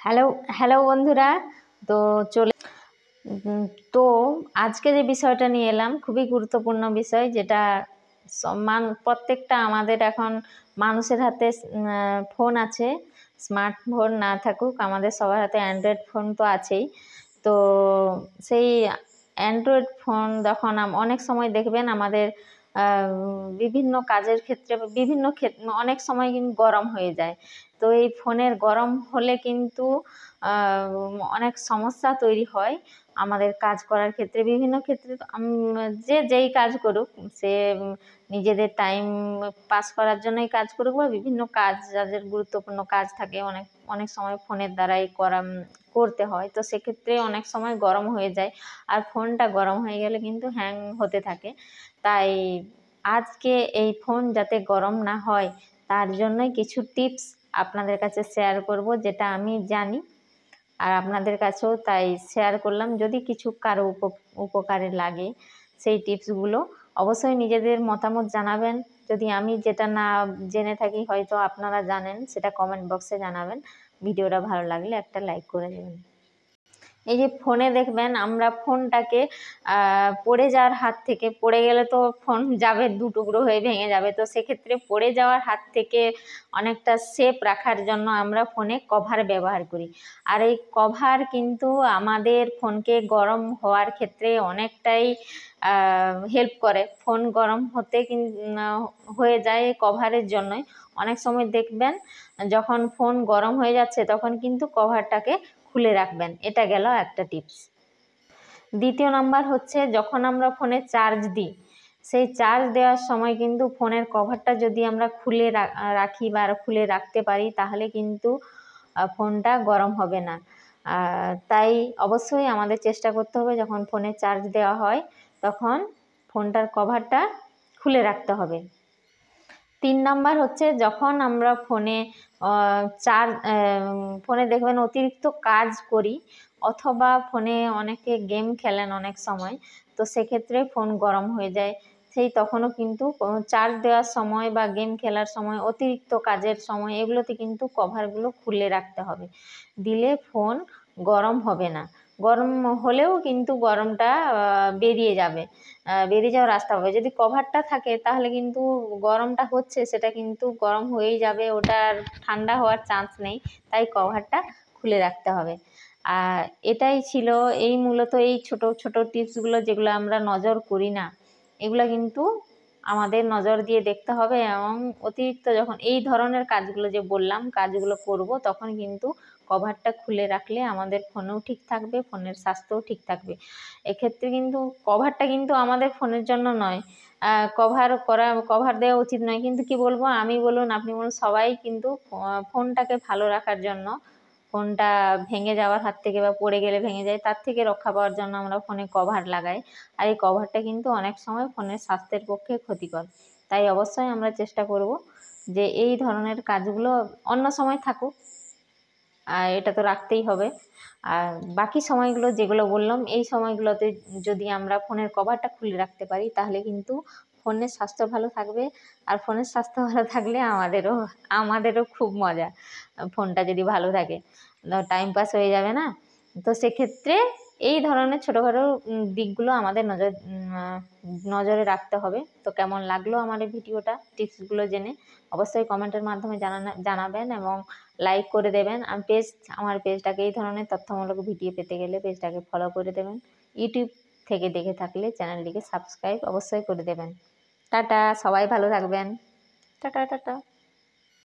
Hello hello বন্ধুরা। তো চলে উম, তো আজকে যে বিষয়টা নিয়ে এলাম খুবই গুরুত্বপূর্ণ বিষয়, যেটা প্রত্যেকটা আমাদের এখন মানুষের হাতে ফোন আছে। স্মার্টফোন না থাকুক, আমাদের সবার হাতে অ্যান্ড্রয়েড ফোন তো আছেই। তো সেই অ্যান্ড্রয়েড ফোন যখন অনেক সময় দেখবেন আমাদের বিভিন্ন কাজের ক্ষেত্রে অনেক সময় কিন্তু গরম হয়ে যায়। তো এই ফোনের গরম হলে কিন্তু অনেক সমস্যা তৈরি হয় আমাদের কাজ করার ক্ষেত্রে। বিভিন্ন ক্ষেত্রে যে যেই কাজ করুক, সে নিজেদের টাইম পাস করার জন্যই কাজ করুক বা বিভিন্ন কাজ, যাদের গুরুত্বপূর্ণ কাজ থাকে অনেক অনেক সময় ফোনের দ্বারাই করতে হয়। তো সেক্ষেত্রে অনেক সময় গরম হয়ে যায়, আর ফোনটা গরম হয়ে গেলে কিন্তু হ্যাং হতে থাকে। তাই আজকে এই ফোন যাতে গরম না হয় তার জন্যই কিছু টিপস আপনাদের কাছে শেয়ার করব, যেটা আমি জানি আর আপনাদের কাছেও তাই শেয়ার করলাম। যদি কিছু কারো উপকারে লাগে সেই টিপসগুলো, অবশ্যই নিজেদের মতামত জানাবেন। যদি আমি যেটা না জেনে থাকি, হয়তো আপনারা জানেন, সেটা কমেন্ট বক্সে জানাবেন। ভিডিওটা ভালো লাগলে একটা লাইক করে দেবেন। এই যে ফোনে দেখবেন, আমরা ফোনটাকে পড়ে যাওয়ার হাত থেকে, পড়ে গেলে তো ফোন যাবে, দু টুকরো হয়ে ভেঙে যাবে। তো সেক্ষেত্রে পড়ে যাওয়ার হাত থেকে অনেকটা সেফ রাখার জন্য আমরা ফোনে কভার ব্যবহার করি। আর এই কভার কিন্তু আমাদের ফোনকে গরম হওয়ার ক্ষেত্রে অনেকটাই হেল্প করে। ফোন গরম হতে হয়ে যায় এই কভারের জন্যই। অনেক সময় দেখবেন যখন ফোন গরম হয়ে যাচ্ছে তখন কিন্তু কভারটাকে খুলে রাখবেন। এটা গেল একটা টিপস। দ্বিতীয় নাম্বার হচ্ছে, যখন আমরা ফোনে চার্জ দিই, সেই চার্জ দেওয়ার সময় কিন্তু ফোনের কভারটা যদি আমরা খুলে রাখি বা খুলে রাখতে পারি, তাহলে কিন্তু ফোনটা গরম হবে না। তাই অবশ্যই আমাদের চেষ্টা করতে হবে, যখন ফোনে চার্জ দেওয়া হয় তখন ফোনটার কভারটা খুলে রাখতে হবে। 3 নাম্বার হচ্ছে, যখন আমরা ফোনে দেখবেন অতিরিক্ত কাজ করি, অথবা ফোনে অনেকে গেম খেলেন অনেক সময়, তো সেক্ষেত্রে ফোন গরম হয়ে যায়। তখনও কিন্তু চার্জ দেওয়ার সময় বা গেম খেলার সময়, অতিরিক্ত কাজের সময়, এগুলোতে কিন্তু কভারগুলো খুলে রাখতে হবে। দিলে ফোন গরম হবে না। গরম হলেও কিন্তু গরমটা বেরিয়ে যাওয়ার রাস্তা হবে। যদি কভারটা থাকে তাহলে কিন্তু গরমটা হচ্ছে, সেটা কিন্তু গরম হয়েই যাবে, ওটার ঠান্ডা হওয়ার চান্স নেই। তাই কভারটা খুলে রাখতে হবে। আর এটাই ছিল মূলত এই ছোট ছোট টিপসগুলো, যেগুলো আমরা নজর করি না, এগুলো কিন্তু আমাদের নজর দিয়ে দেখতে হবে। এবং অতিরিক্ত যখন এই ধরনের কাজগুলো যে বললাম, কাজগুলো করব, তখন কিন্তু কভারটা খুলে রাখলে আমাদের ফোনেও ঠিক থাকবে, ফোনের স্বাস্থ্যও ঠিক থাকবে। এক্ষেত্রে কিন্তু কভারটা কিন্তু আমাদের ফোনের জন্য নয়, কভার দেওয়া উচিত নয়। কিন্তু কি বলবো, আমি বলুন, আপনি বলুন, সবাই কিন্তু ফোনটাকে ভালো রাখার জন্য, ফোনটা ভেঙে যাওয়ার হাত থেকে বা পড়ে গেলে ভেঙে যায়, তার থেকে রক্ষা পাওয়ার জন্য আমরা ফোনে কভার লাগাই। আর এই কভারটা কিন্তু অনেক সময় ফোনের স্বাস্থ্যের পক্ষে ক্ষতিকর। তাই অবশ্যই আমরা চেষ্টা করব যে এই ধরনের কাজগুলো অন্য সময় থাকুক, আর এটা তো রাখতেই হবে। আর বাকি সময়গুলো যেগুলো বললাম, এই সময়গুলোতে যদি আমরা ফোনের কভারটা খুলে রাখতে পারি, তাহলে কিন্তু ফোনের স্বাস্থ্য ভালো থাকবে। আর ফোনের স্বাস্থ্য ভালো থাকলে আমাদেরও খুব মজা। ফোনটা যদি ভালো থাকে, টাইম পাস হয়ে যাবে না? তো সেক্ষেত্রে এই ধরনের ছোটোখাটো দিকগুলো আমাদের নজরে রাখতে হবে। তো কেমন লাগলো আমার এই ভিডিওটা, টিপসগুলো জেনে, অবশ্যই কমেন্টের মাধ্যমে জানাবেন এবং লাইক করে দেবেন। আমার পেজটাকে এই ধরনের তথ্যমূলক ভিডিও পেতে গেলে পেজটাকে ফলো করে দেবেন। ইউটিউব থেকে দেখে থাকলে চ্যানেলটিকে সাবস্ক্রাইব অবশ্যই করে দেবেন। টাটা, সবাই ভালো থাকবেন। Tata tata.